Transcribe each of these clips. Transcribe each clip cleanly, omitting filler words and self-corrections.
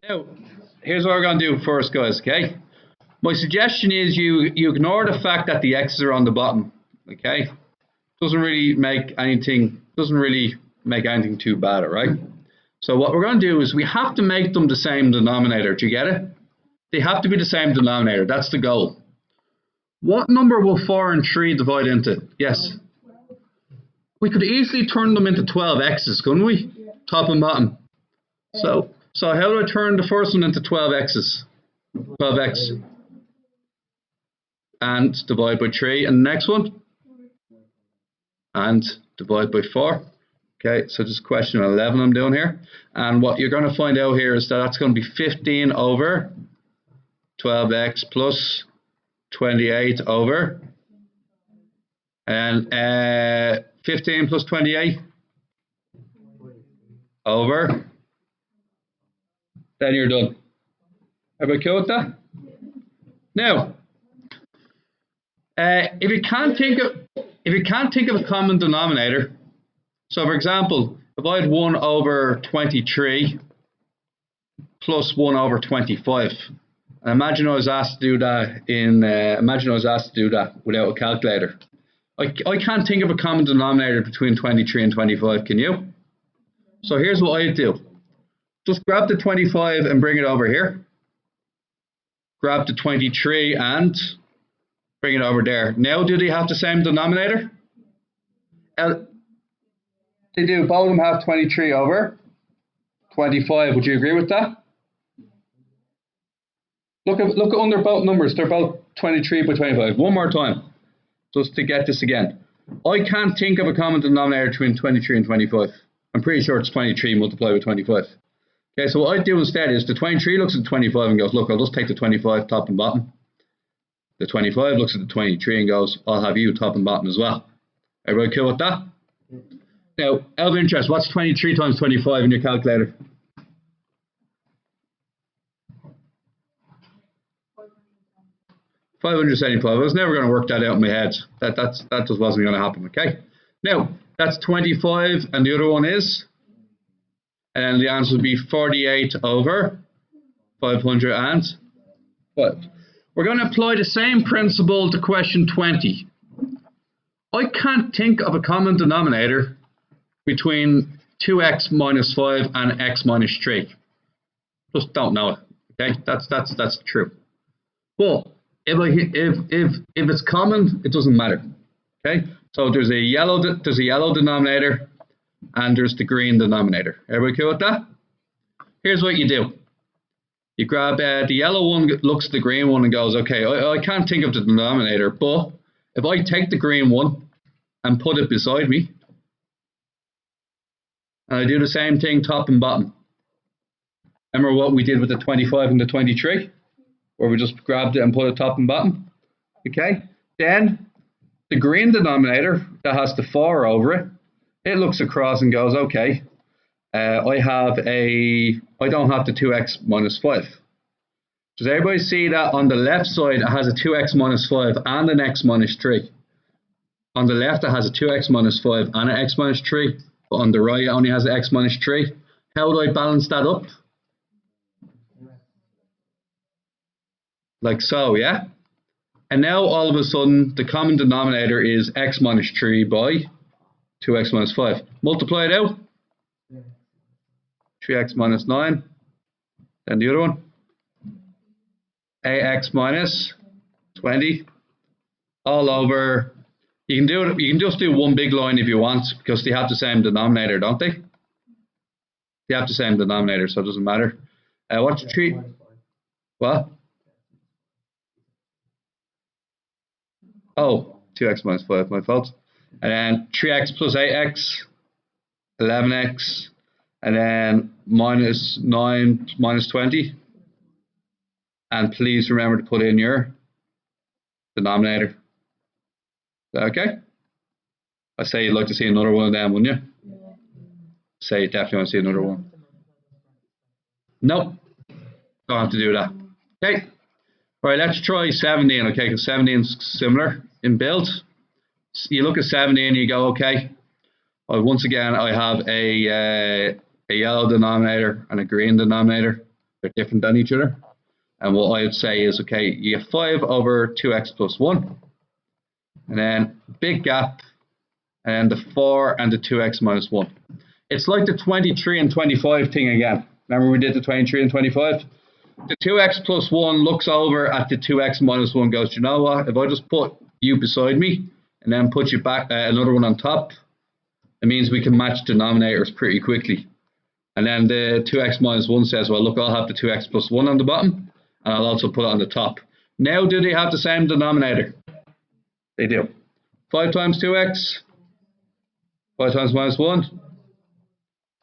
Now, here's what we're going to do first, guys, okay? My suggestion is you ignore the fact that the x's are on the bottom, okay? Doesn't really make anything too bad, all right? So what we're going to do is we have to make them the same denominator. Do you get it? They have to be the same denominator. That's the goal. What number will 4 and 3 divide into? Yes. We could easily turn them into 12x's, couldn't we? Top and bottom. So how do I turn the first one into 12x's? 12x. And divide by 3. And the next one? And divide by 4. Okay, so just question 11 I'm doing here. And what you're going to find out here is that that's going to be 15 over 12x plus 28 over. And 15 plus 28 over. Then you're done. Everybody cool with that? Now, if you can't think of a common denominator, so for example, if I had 1 over 23 plus 1 over 25, and imagine I was asked to do that without a calculator. I can't think of a common denominator between 23 and 25, can you? So here's what I do. Just grab the 25 and bring it over here. Grab the 23 and bring it over there. Now, do they have the same denominator? They do. Both of them have 23 over 25. Would you agree with that? Look at under both numbers. They're both 23 by 25. One more time, just to get this again. I can't think of a common denominator between 23 and 25. I'm pretty sure it's 23 multiplied by 25. Okay, so what I do instead is the 23 looks at the 25 and goes, look, I'll just take the 25 top and bottom. The 25 looks at the 23 and goes, I'll have you top and bottom as well. Everybody cool with that? Now, out of interest, what's 23 times 25 in your calculator? 575. I was never going to work that out in my head. That just wasn't going to happen, okay? Now, that's 25, and the other one is? And the answer would be 48 over 505. We're going to apply the same principle to question 20. I can't think of a common denominator between 2x minus 5 and x minus 3. Just don't know it. Okay, that's true. But if it's common, it doesn't matter. Okay, so there's a yellow denominator and there's the green denominator. Everybody cool with that? Here's what you do. You grab the yellow one, looks at the green one and goes, okay, I can't think of the denominator, but if I take the green one and put it beside me, and I do the same thing top and bottom. Remember what we did with the 25 and the 23? Where we just grabbed it and put it top and bottom? Okay. Then the green denominator that has the 4 over it, it looks across and goes, okay, I don't have the 2x minus 5. Does everybody see that on the left side it has a 2x minus 5 and an x minus 3? On the left it has a 2x minus 5 and an x minus 3. But on the right, it only has an x minus 3. How do I balance that up? Like so, yeah? And now, all of a sudden, the common denominator is x minus 3 by 2x minus 5. Multiply it out. 3x minus 9. Then the other one. ax minus 20. All over. You can just do one big line if you want, because they have the same denominator, don't they? They have the same denominator, so it doesn't matter. What's the 3? What? Oh, 2x minus 5, my fault. And then 3x plus 8x, 11x, and then minus 9 minus 20. And please remember to put in your denominator. Okay? I say you'd like to see another one of them, wouldn't you? Yeah. Say you definitely want to see another one. Nope. Don't have to do that. Okay. Alright, let's try 17, okay, because 17 is similar in build. You look at 17 and you go, okay, once again I have a yellow denominator and a green denominator. They're different than each other. And what I would say is, okay, you get 5 over 2x plus 1. And then big gap. And the 4 and the 2x minus 1. It's like the 23 and 25 thing again. Remember we did the 23 and 25? The 2x plus 1 looks over at the 2x minus 1 goes, you know what? If I just put you beside me and then put you back another one on top, it means we can match denominators pretty quickly. And then the 2x minus 1 says, well, look, I'll have the 2x plus 1 on the bottom, and I'll also put it on the top. Now, do they have the same denominator? They do. 5 times 2x, 5 times minus 1,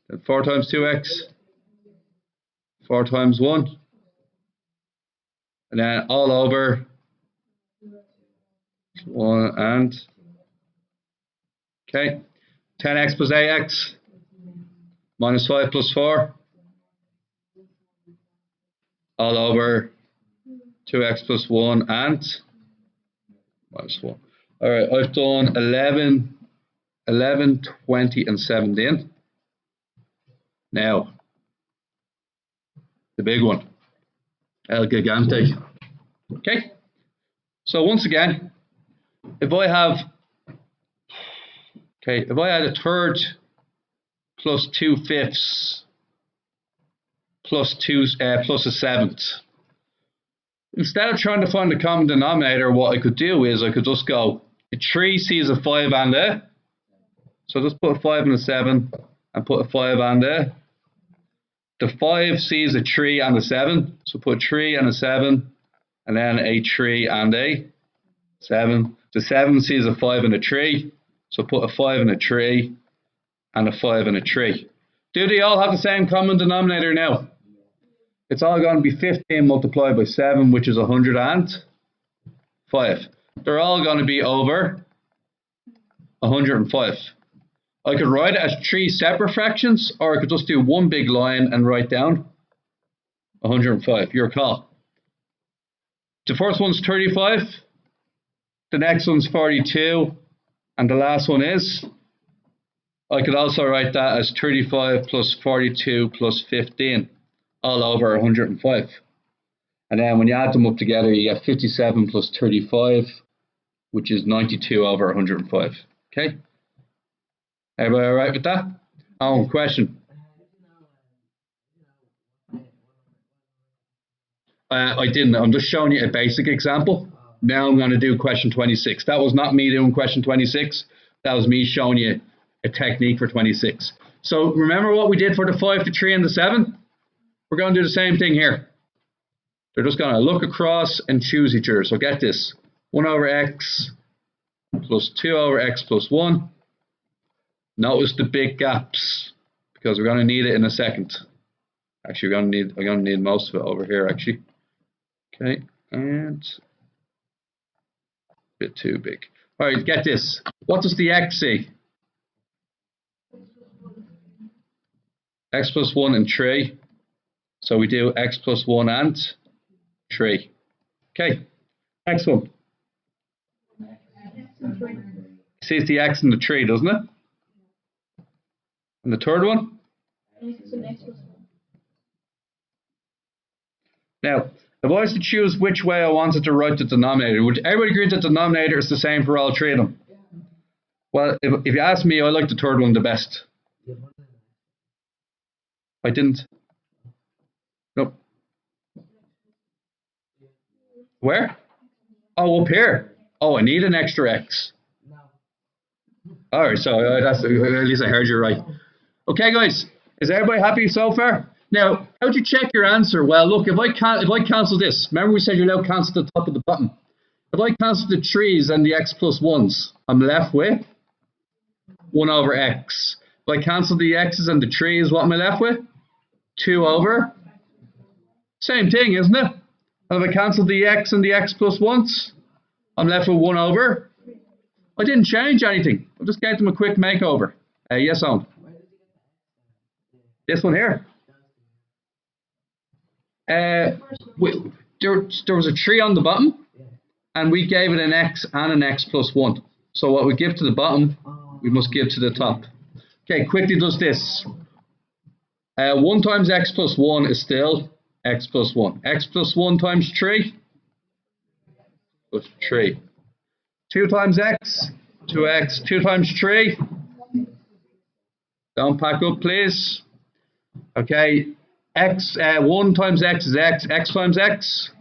then 4 times 2x, 4 times 1, and then all over 1 and, okay, 10x plus 8x, minus 5 plus 4, all over 2x plus 1 and minus 1. All right, I've done 11, 20, and 17. Now, the big one, El Gigante. Okay, so once again, if I had a third plus 2/5 plus a seventh, instead of trying to find the common denominator, what I could do is I could just go, a 3 sees a 5 and a, so just put a 5 and a 7 and put a 5 and a. The 5 sees a 3 and a 7, so put 3 and a 7 and then a 3 and a 7. The 7 sees a 5 and a 3, so put a 5 and a 3 and a 5 and a 3. Do they all have the same common denominator now? It's all going to be 15 multiplied by 7, which is 105. They're all going to be over 105. I could write it as 3 separate fractions, or I could just do one big line and write down 105. Your call. The first one's 35, the next one's 42, and the last one is, I could also write that as 35 plus 42 plus 15, all over 105. And then when you add them up together, you get 57 plus 35, which is 92 over 105. Okay? Everybody all right with that? Oh, question. I didn't. I'm just showing you a basic example. Now I'm going to do question 26. That was not me doing question 26. That was me showing you a technique for 26. So remember what we did for the 5, the 3, and the 7? We're going to do the same thing here. They're just going to look across and choose each other. So get this. 1 over x plus 2 over x plus 1. Notice the big gaps, because we're going to need it in a second. Actually, we're going to need most of it over here, actually. Okay, and a bit too big. All right, get this. What does the x say? X plus 1 and 3. So we do x plus 1 and 3. Okay, next one. It says the x and the 3, doesn't it? And the third one? Now, if I was to choose which way I wanted to write the denominator, would everybody agree that the denominator is the same for all 3 of them? Well, if you ask me, I like the third one the best. I didn't. Nope. Where? Oh, up here. Oh, I need an extra x. Alright, so that's, at least I heard you right. Okay, guys, is everybody happy so far? Now, how do you check your answer? Well, look, if I cancel this, remember we said you're allowed to cancel the top of the bottom. If I cancel the 3's and the x plus 1's, I'm left with 1 over x. If I cancel the x's and the 3's, what am I left with? 2 over. Same thing, isn't it? And if I cancel the x and the x plus 1's, I'm left with 1 over. I didn't change anything. I just gave them a quick makeover. Yes, on. This one here. There was a 3 on the bottom, and we gave it an x and an x plus 1. So what we give to the bottom, we must give to the top. Okay, quickly does this. 1 times x plus 1 is still x plus 1. X plus 1 times 3 plus 3. 2 times x, 2x. 2 times 3. Don't pack up, please. Okay, 1 times x is x. X times x.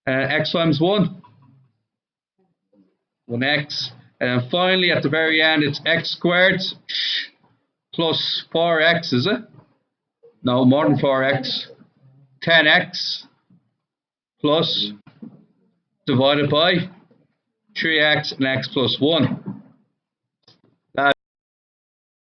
X times 1. 1x. And then finally, at the very end, it's x squared plus 4x, is it? No, more than 4x. 10x plus divided by 3x and x plus 1.